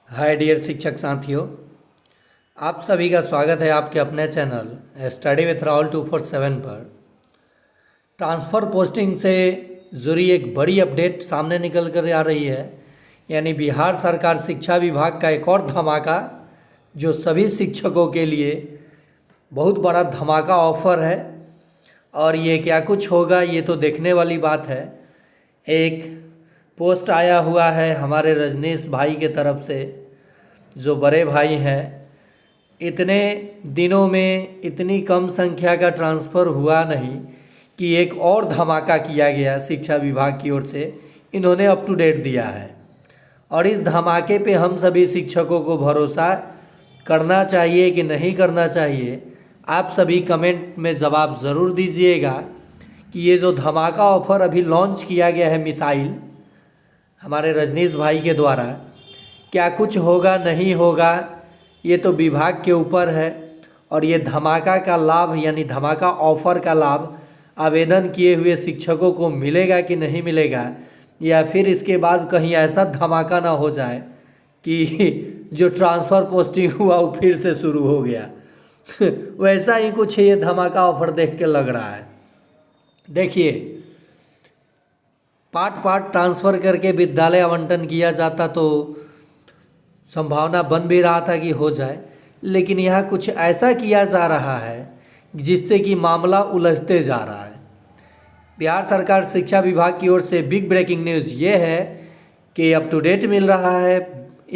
Hi dear शिक्षक साथियों, आप सभी का स्वागत है आपके अपने चैनल स्टडी विथ राहुल 247 पर। ट्रांसफ़र पोस्टिंग से जुड़ी एक बड़ी अपडेट सामने निकल कर आ रही है। यानी बिहार सरकार शिक्षा विभाग का एक और धमाका, जो सभी शिक्षकों के लिए बहुत बड़ा धमाका ऑफर है। और ये क्या कुछ होगा, ये तो देखने वाली बात है। एक पोस्ट आया हुआ है हमारे रजनीश भाई के तरफ से, जो बड़े भाई हैं। इतने दिनों में इतनी कम संख्या का ट्रांसफ़र हुआ नहीं कि एक और धमाका किया गया शिक्षा विभाग की ओर से। इन्होंने अप टू डेट दिया है और इस धमाके पे हम सभी शिक्षकों को भरोसा करना चाहिए कि नहीं करना चाहिए। आप सभी कमेंट में जवाब ज़रूर दीजिएगा कि ये जो धमाका ऑफ़र अभी लॉन्च किया गया है मिसाइल हमारे रजनीश भाई के द्वारा, क्या कुछ होगा नहीं होगा, ये तो विभाग के ऊपर है। और ये धमाका का लाभ यानी धमाका ऑफ़र का लाभ आवेदन किए हुए शिक्षकों को मिलेगा कि नहीं मिलेगा, या फिर इसके बाद कहीं ऐसा धमाका ना हो जाए कि जो ट्रांसफ़र पोस्टिंग हुआ वो फिर से शुरू हो गया। वैसा ही कुछ ये धमाका ऑफ़र देख के लग रहा है। देखिए, पार्ट पार्ट ट्रांसफ़र करके विद्यालय आवंटन किया जाता तो संभावना बन भी रहा था कि हो जाए, लेकिन यहाँ कुछ ऐसा किया जा रहा है जिससे कि मामला उलझते जा रहा है। बिहार सरकार शिक्षा विभाग की ओर से बिग ब्रेकिंग न्यूज़ ये है कि अप टू डेट मिल रहा है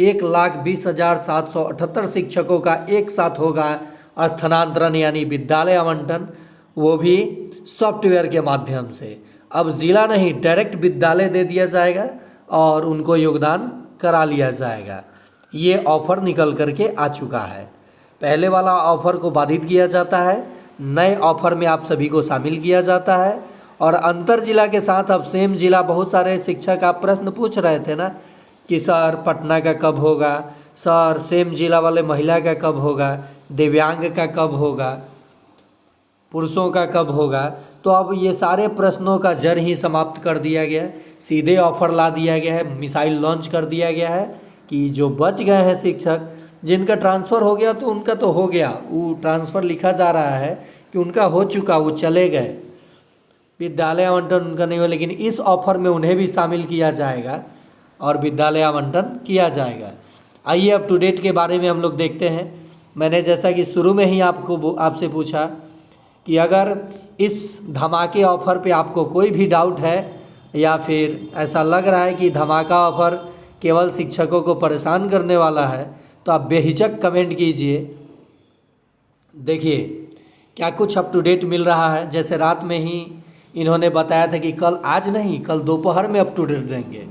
1,20,778 शिक्षकों का एक साथ होगा स्थानांतरण यानी विद्यालय आवंटन, वो भी सॉफ्टवेयर के माध्यम से। अब ज़िला नहीं, डायरेक्ट विद्यालय दे दिया जाएगा और उनको योगदान करा लिया जाएगा। ये ऑफ़र निकल करके आ चुका है। पहले वाला ऑफ़र को बाधित किया जाता है, नए ऑफ़र में आप सभी को शामिल किया जाता है। और अंतर जिला के साथ अब सेम जिला, बहुत सारे शिक्षक आप प्रश्न पूछ रहे थे ना कि सर पटना का कब होगा, सर सेम जिला वाले महिला का कब होगा, दिव्यांग का कब होगा, पुरुषों का कब होगा। तो अब ये सारे प्रश्नों का जड़ ही समाप्त कर दिया गया, सीधे ऑफ़र ला दिया गया है, मिसाइल लॉन्च कर दिया गया है कि जो बच गए हैं शिक्षक, जिनका ट्रांसफ़र हो गया तो उनका तो हो गया, वो ट्रांसफ़र लिखा जा रहा है कि उनका हो चुका, वो चले गए, विद्यालय आवंटन उनका नहीं हुआ। लेकिन इस ऑफ़र में उन्हें भी शामिल किया जाएगा और विद्यालय आवंटन किया जाएगा। आइए अप टू डेट के बारे में हम लोग देखते हैं। मैंने जैसा कि शुरू में ही आपसे पूछा कि अगर इस धमाके ऑफ़र पे आपको कोई भी डाउट है या फिर ऐसा लग रहा है कि धमाका ऑफ़र केवल शिक्षकों को परेशान करने वाला है, तो आप बेहिचक कमेंट कीजिए। देखिए क्या कुछ अप टू डेट मिल रहा है। जैसे रात में ही इन्होंने बताया था कि कल, आज नहीं, कल दोपहर में अप टू डेट देंगे।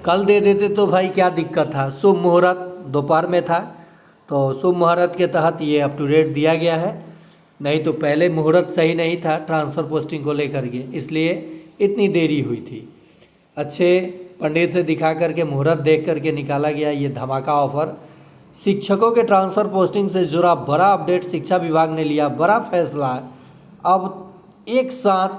कल दे देते तो भाई क्या दिक्कत था, शुभ मुहूर्त दोपहर में था, तो शुभ मुहूर्त के तहत ये अप टू डेट दिया गया है। नहीं तो पहले मुहूर्त सही नहीं था ट्रांसफ़र पोस्टिंग को लेकर के, इसलिए इतनी देरी हुई थी। अच्छे पंडित से दिखा करके मुहूर्त देख करके निकाला गया ये धमाका ऑफ़र। शिक्षकों के ट्रांसफ़र पोस्टिंग से जुड़ा बड़ा अपडेट शिक्षा विभाग ने लिया, बड़ा फैसला। अब एक साथ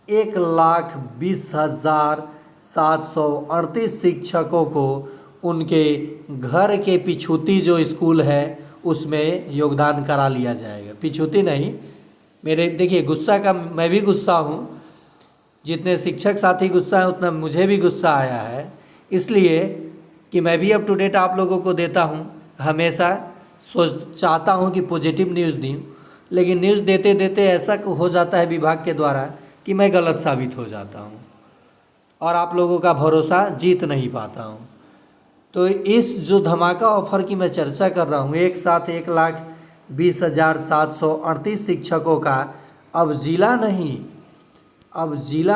1,20,738 शिक्षकों को उनके घर के पिछूती जो स्कूल है उसमें योगदान करा लिया जाएगा। पिछूती नहीं, मेरे देखिए गुस्सा का, मैं भी गुस्सा हूँ, जितने शिक्षक साथी गुस्सा हैं उतना मुझे भी गुस्सा आया है, इसलिए कि मैं भी अप टू डेट आप लोगों को देता हूँ। हमेशा चाहता हूँ कि पॉजिटिव न्यूज़ दूँ, लेकिन न्यूज़ देते देते ऐसा हो जाता है विभाग के द्वारा कि मैं गलत साबित हो जाता हूँ और आप लोगों का भरोसा जीत नहीं पाता हूँ। तो इस जो धमाका ऑफ़र की मैं चर्चा कर रहा हूँ, एक साथ 1,20,738 शिक्षकों का अब ज़िला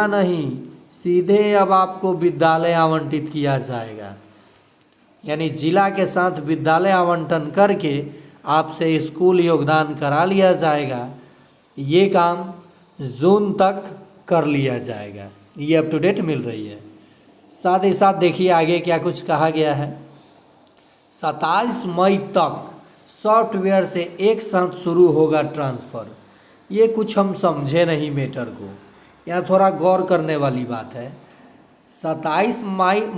नहीं, सीधे अब आपको विद्यालय आवंटित किया जाएगा। यानी ज़िला के साथ विद्यालय आवंटन करके आपसे स्कूल योगदान करा लिया जाएगा। ये काम जून तक कर लिया जाएगा, ये अप टू डेट मिल रही है। साथ ही साथ देखिए आगे क्या कुछ कहा गया है। 27 मई तक सॉफ्टवेयर से एक साथ शुरू होगा ट्रांसफ़र। ये कुछ हम समझे नहीं मैटर को, यहाँ थोड़ा गौर करने वाली बात है। 27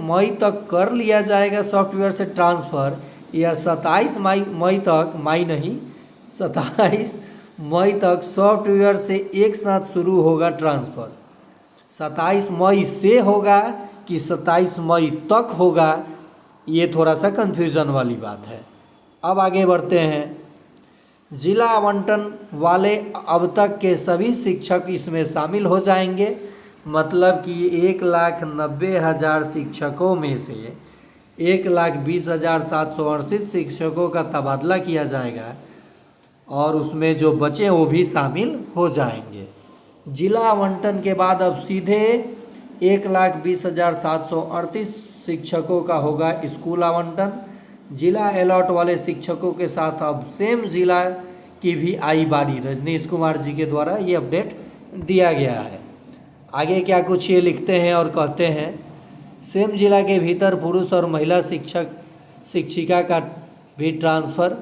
मई तक कर लिया जाएगा सॉफ्टवेयर से ट्रांसफ़र, या 27 मई तक, मई नहीं 27 मई तक सॉफ्टवेयर से एक साथ शुरू होगा ट्रांसफ़र। 27 मई से होगा कि 27 मई तक होगा, ये थोड़ा सा कन्फ्यूज़न वाली बात है। अब आगे बढ़ते हैं। जिला आवंटन वाले अब तक के सभी शिक्षक इसमें शामिल हो जाएंगे, मतलब कि 1,90,000 शिक्षकों में से 1,20,738 शिक्षकों का तबादला किया जाएगा और उसमें जो बचे वो भी शामिल हो जाएंगे। जिला आवंटन के बाद अब सीधे 1,20,738 शिक्षकों का होगा स्कूल आवंटन। जिला अलॉट वाले शिक्षकों के साथ अब सेम जिला की भी आई बारी। रजनीश कुमार जी के द्वारा ये अपडेट दिया गया है। आगे क्या कुछ ये लिखते हैं और कहते हैं, सेम जिला के भीतर पुरुष और महिला शिक्षक शिक्षिका का भी ट्रांसफ़र।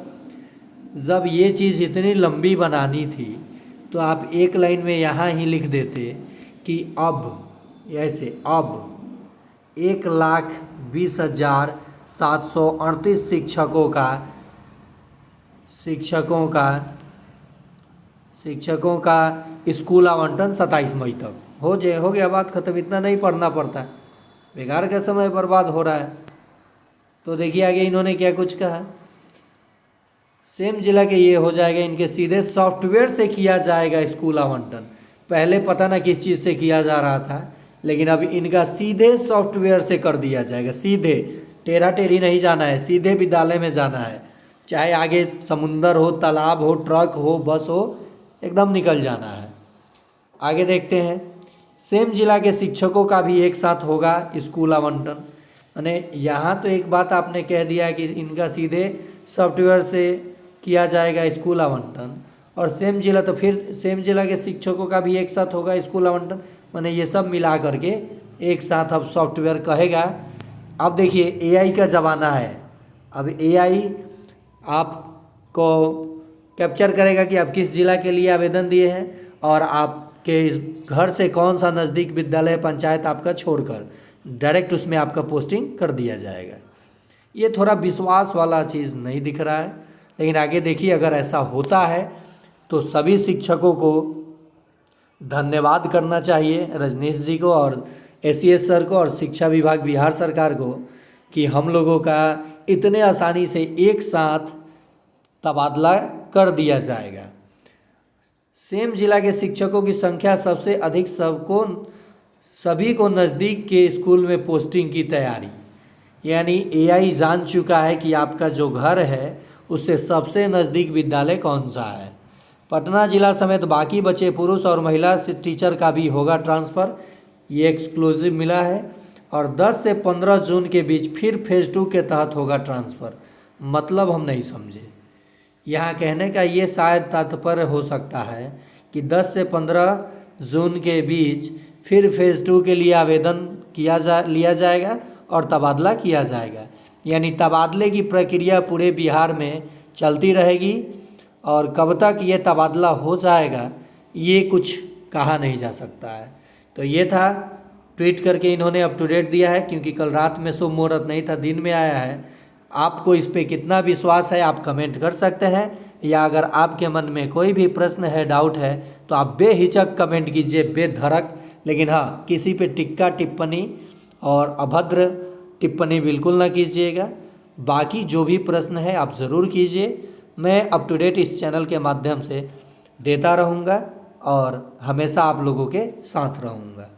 जब ये चीज़ इतनी लंबी बनानी थी तो आप एक लाइन में यहाँ ही लिख देते कि अब ऐसे अब 1,20,738 शिक्षकों का स्कूल आवंटन 27 मई तक हो गया, बात ख़त्म। इतना नहीं पढ़ना पड़ता, बेकार का समय बर्बाद हो रहा है। तो देखिए आगे इन्होंने क्या कुछ कहा। सेम जिला के ये हो जाएगा, इनके सीधे सॉफ्टवेयर से किया जाएगा स्कूल आवंटन। पहले पता ना किस चीज़ से किया जा रहा था, लेकिन अब इनका सीधे सॉफ्टवेयर से कर दिया जाएगा। सीधे, टेढ़ा टेढ़ी नहीं जाना है, सीधे विद्यालय में जाना है। चाहे आगे समुंदर हो, तालाब हो, ट्रक हो, बस हो, एकदम निकल जाना है। आगे देखते हैं। सेम जिला के शिक्षकों का भी एक साथ होगा स्कूल आवंटन। यानी यहाँ तो एक बात आपने कह दिया कि इनका सीधे सॉफ्टवेयर से किया जाएगा स्कूल आवंटन, और सेम जिला तो फिर सेम जिला के शिक्षकों का भी एक साथ होगा स्कूल आवंटन। माने ये सब मिला करके एक साथ अब सॉफ्टवेयर कहेगा। अब देखिए एआई का ज़माना है। अब एआई आपको कैप्चर करेगा कि आप किस जिला के लिए आवेदन दिए हैं और आपके घर से कौन सा नज़दीक विद्यालय पंचायत आपका छोड़कर डायरेक्ट उसमें आपका पोस्टिंग कर दिया जाएगा। ये थोड़ा विश्वास वाला चीज़ नहीं दिख रहा है, लेकिन आगे देखिए अगर ऐसा होता है तो सभी शिक्षकों को धन्यवाद करना चाहिए, रजनीश जी को और एसीएस सर को और शिक्षा विभाग बिहार सरकार को, कि हम लोगों का इतने आसानी से एक साथ तबादला कर दिया जाएगा। सेम जिला के शिक्षकों की संख्या सबसे अधिक, सभी को नज़दीक के स्कूल में पोस्टिंग की तैयारी। यानी एआई जान चुका है कि आपका जो घर है उससे सबसे नज़दीक विद्यालय कौन सा है। पटना जिला समेत बाकी बचे पुरुष और महिला टीचर का भी होगा ट्रांसफ़र, ये एक्सक्लूसिव मिला है। और 10 से 15 जून के बीच फिर फेज़ 2 के तहत होगा ट्रांसफ़र। मतलब हम नहीं समझे, यहाँ कहने का ये शायद तात्पर्य हो सकता है कि 10 से 15 जून के बीच फिर फेज़ 2 के लिए आवेदन लिया जाएगा और तबादला किया जाएगा। यानी तबादले की प्रक्रिया पूरे बिहार में चलती रहेगी, और कब तक ये तबादला हो जाएगा ये कुछ कहा नहीं जा सकता है। तो ये था, ट्वीट करके इन्होंने अप टू डेट दिया है, क्योंकि कल रात में शुभ मुहूर्त नहीं था, दिन में आया है। आपको इस पे कितना विश्वास है आप कमेंट कर सकते हैं, या अगर आपके मन में कोई भी प्रश्न है, डाउट है, तो आप बेहिचक कमेंट कीजिए, बेधड़क। लेकिन हाँ, किसी पे टिक्का टिप्पणी और अभद्र टिप्पणी बिल्कुल ना कीजिएगा। बाकी जो भी प्रश्न है आप ज़रूर कीजिए। मैं अप टू डेट इस चैनल के माध्यम से देता रहूँगा और हमेशा आप लोगों के साथ रहूँगा।